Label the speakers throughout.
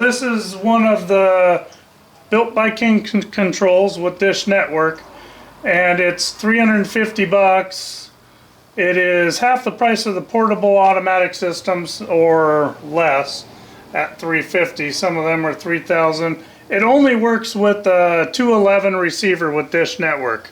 Speaker 1: this is one of the built by King controls with Dish Network, and it's 350 bucks. It is half the price of the portable automatic systems or less at 350. Some of them are 3,000. It only works with the 211 receiver with Dish Network.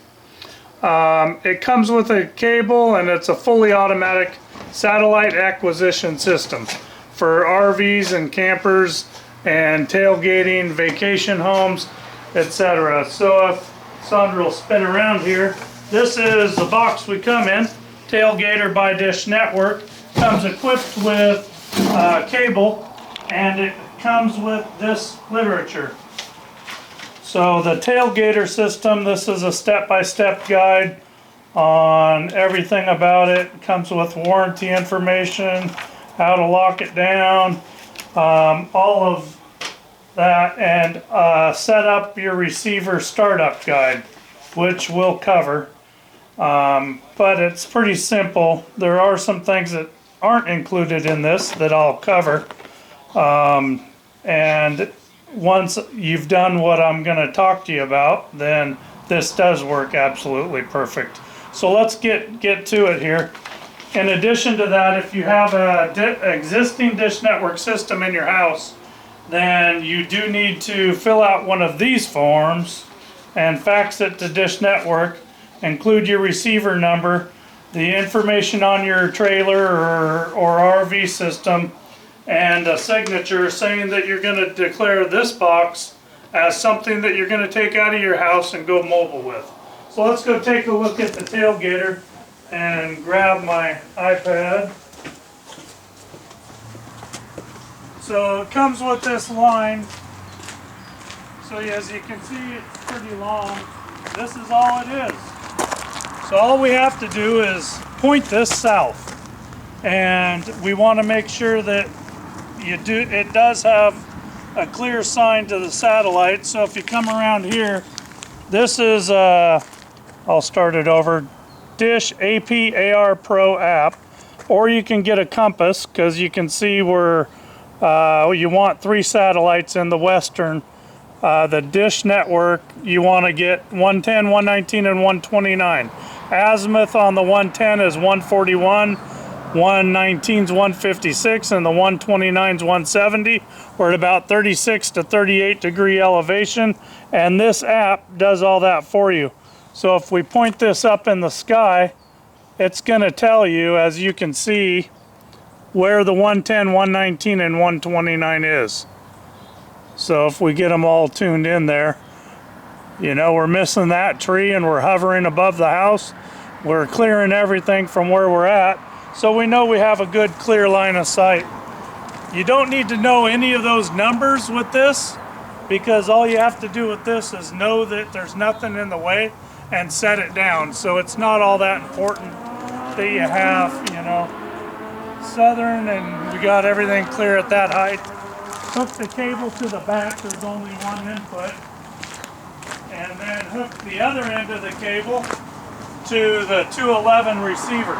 Speaker 1: It comes with a cable, and it's a fully automatic satellite acquisition system for RVs and campers and tailgating, vacation homes, etc. So if Sandra will spin around here, this is the box we come in. Tailgater by Dish Network. Comes equipped with cable, and it comes with this literature. So the Tailgater system, this is a step-by-step guide on everything about it. It comes with warranty information, how to lock it down, all of that, and set up your receiver startup guide, which we'll cover. But it's pretty simple. There are some things that aren't included in this that I'll cover. And once you've done what I'm going to talk to you about, then this does work absolutely perfect. So let's get to it here. In addition to that, if you have an existing Dish Network system in your house, then you do need to fill out one of these forms and fax it to Dish Network. Include your receiver number, the information on your trailer or RV system, and a signature saying that you're going to declare this box as something that you're going to take out of your house and go mobile with. So let's go take a look at the Tailgater and grab my iPad. So it comes with this line. So as you can see, it's pretty long. This is all it is. So all we have to do is point this south, and we want to make sure that it does have a clear sign to the satellite. So if you come around here, this is I'll start it over, Dish AR Pro app, or you can get a compass, because you can see where you want 3 satellites in the western. The Dish Network, you want to get 110, 119, and 129. Azimuth on the 110 is 141, 119 is 156, and the 129 is 170. We're at about 36 to 38 degree elevation, and this app does all that for you. So if we point this up in the sky, it's going to tell you, as you can see, where the 110, 119, and 129 is. So if we get them all tuned in there, you know, we're missing that tree and we're hovering above the house. We're clearing everything from where we're at, so we know we have a good clear line of sight. You don't need to know any of those numbers with this, because all you have to do with this is know that there's nothing in the way and set it down. So it's not all that important that you have, you know, southern, and we got everything clear at that height. Hook the cable to the back, there's only one input, and then hook the other end of the cable to the 211 receiver.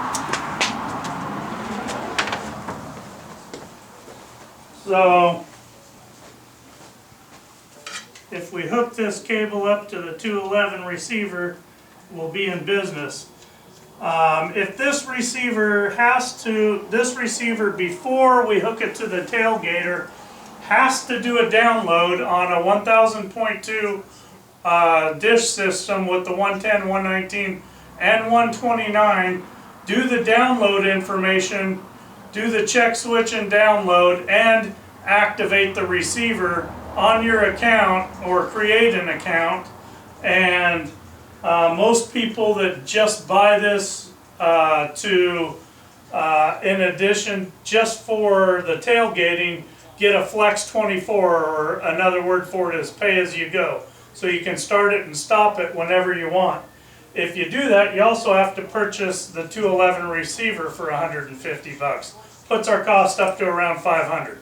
Speaker 1: So if we hook this cable up to the 211 receiver, we'll be in business. If this receiver before we hook it to the Tailgater has to do a download on a 1000.2 dish system with the 110, 119, and 129, do the download information, do the check switch and download, and activate the receiver on your account or create an account. And most people that just buy this in addition just for the tailgating, get a Flex 24, or another word for it is pay as you go. So you can start it and stop it whenever you want. If you do that, you also have to purchase the 211 receiver for 150 bucks. Puts our cost up to around 500.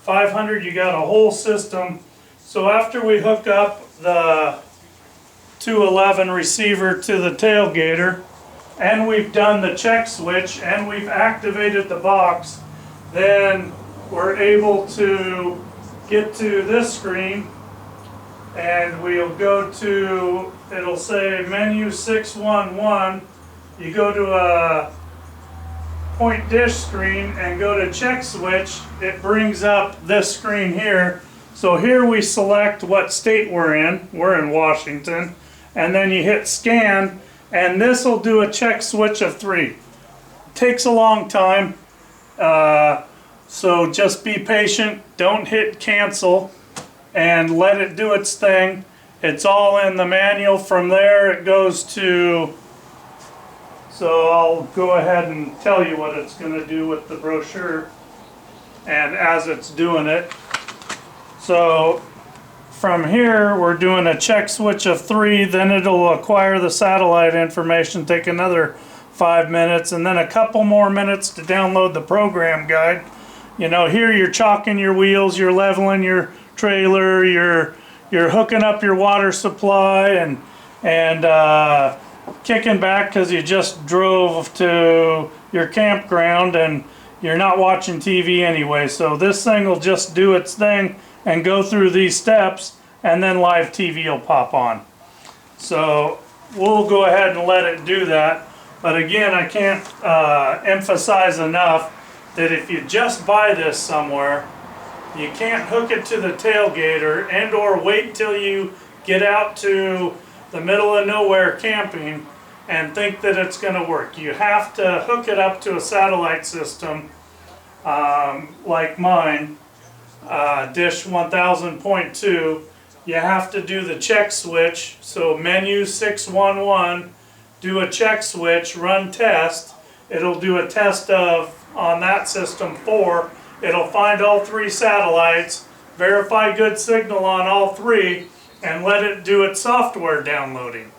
Speaker 1: 500, you got a whole system. So after we hook up the 211 receiver to the Tailgater, and we've done the check switch, and we've activated the box, then we're able to get to this screen, and we'll go to, it'll say menu 611. You go to a point dish screen and go to check switch. It brings up this screen here. So here we select what state we're in. We're in Washington. And then you hit scan, and this will do a check switch of 3. It takes a long time. So just be patient. Don't hit cancel and let it do its thing. It's all in the manual. From there it goes to, so I'll go ahead and tell you what it's going to do with the brochure and as it's doing it. So from here we're doing a check switch of 3, then it'll acquire the satellite information, take another 5 minutes, and then a couple more minutes to download the program guide. You know, here you're chalking your wheels, you're leveling your trailer, you're hooking up your water supply and kicking back because you just drove to your campground and you're not watching TV anyway. So this thing will just do its thing and go through these steps, and then live TV will pop on. So we'll go ahead and let it do that. But again, I can't emphasize enough that if you just buy this somewhere, you can't hook it to the Tailgater and or wait till you get out to the middle of nowhere camping and think that it's going to work. You have to hook it up to a satellite system like mine, Dish 1000.2. You have to do the check switch. So menu 611, do a check switch, run test. It'll do a test of, on that system, 4. It'll find all 3 satellites, verify good signal on all 3, and let it do its software downloading.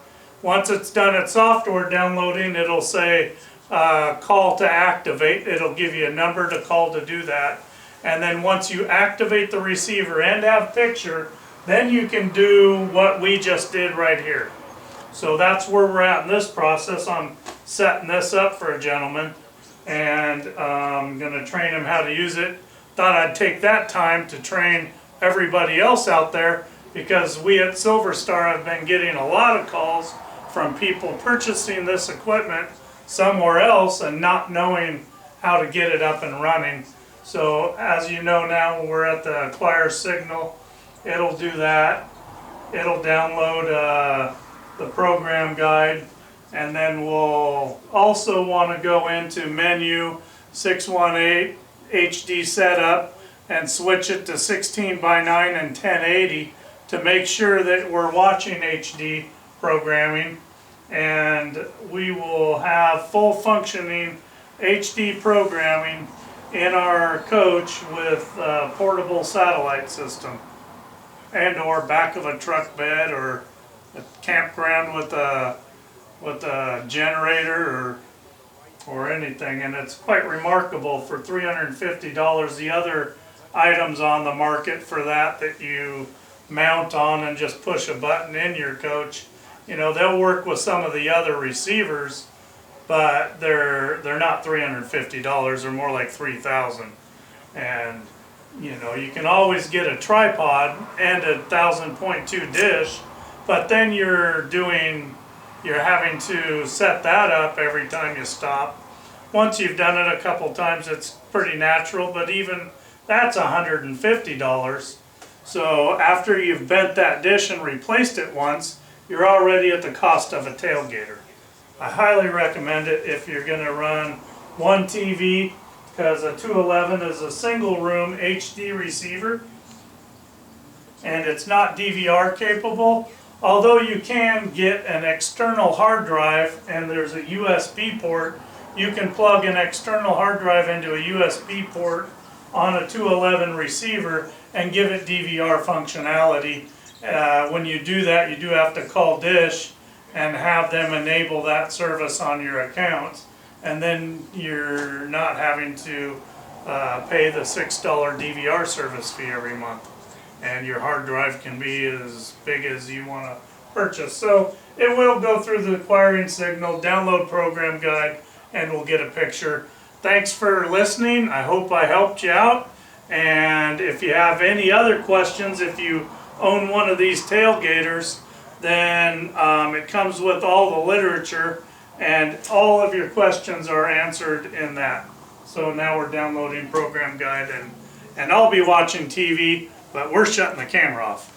Speaker 1: Once it's done its software downloading, it'll say call to activate. It'll give you a number to call to do that. And then once you activate the receiver and have picture, then you can do what we just did right here. So that's where we're at in this process. I'm setting this up for a gentleman, and I'm going to train him how to use it. Thought I'd take that time to train everybody else out there, because we at Silver Star have been getting a lot of calls from people purchasing this equipment somewhere else and not knowing how to get it up and running. So as you know now, we're at the acquire signal. It'll do that. It'll download the program guide, and then we'll also want to go into menu 618 HD setup and switch it to 16:9 and 1080 to make sure that we're watching HD programming, and we will have full functioning HD programming in our coach with a portable satellite system, and or back of a truck bed or a campground with a generator or anything. And it's quite remarkable for $350. The other items on the market for that you mount on and just push a button in your coach, you know, they'll work with some of the other receivers, but they're not $350. They're more like $3,000. And you know, you can always get a tripod and a 1000.2 dish, but then you're having to set that up every time you stop. Once you've done it a couple times, it's pretty natural, but even that's $150. So after you've bent that dish and replaced it once, you're already at the cost of a Tailgater. I highly recommend it if you're going to run one TV, because a 211 is a single room HD receiver and it's not DVR capable, although you can get an external hard drive, and there's a USB port. You can plug an external hard drive into a USB port on a 211 receiver and give it DVR functionality. When you do that, you do have to call Dish and have them enable that service on your account, and then you're not having to pay the $6 DVR service fee every month, and your hard drive can be as big as you want to purchase. So it will go through the acquiring signal, download program guide, and we'll get a picture. Thanks for listening. I hope I helped you out, And if you have any other questions, if you own one of these Tailgaters, then it comes with all the literature, and all of your questions are answered in that. So now we're downloading program guide, and I'll be watching TV, but we're shutting the camera off.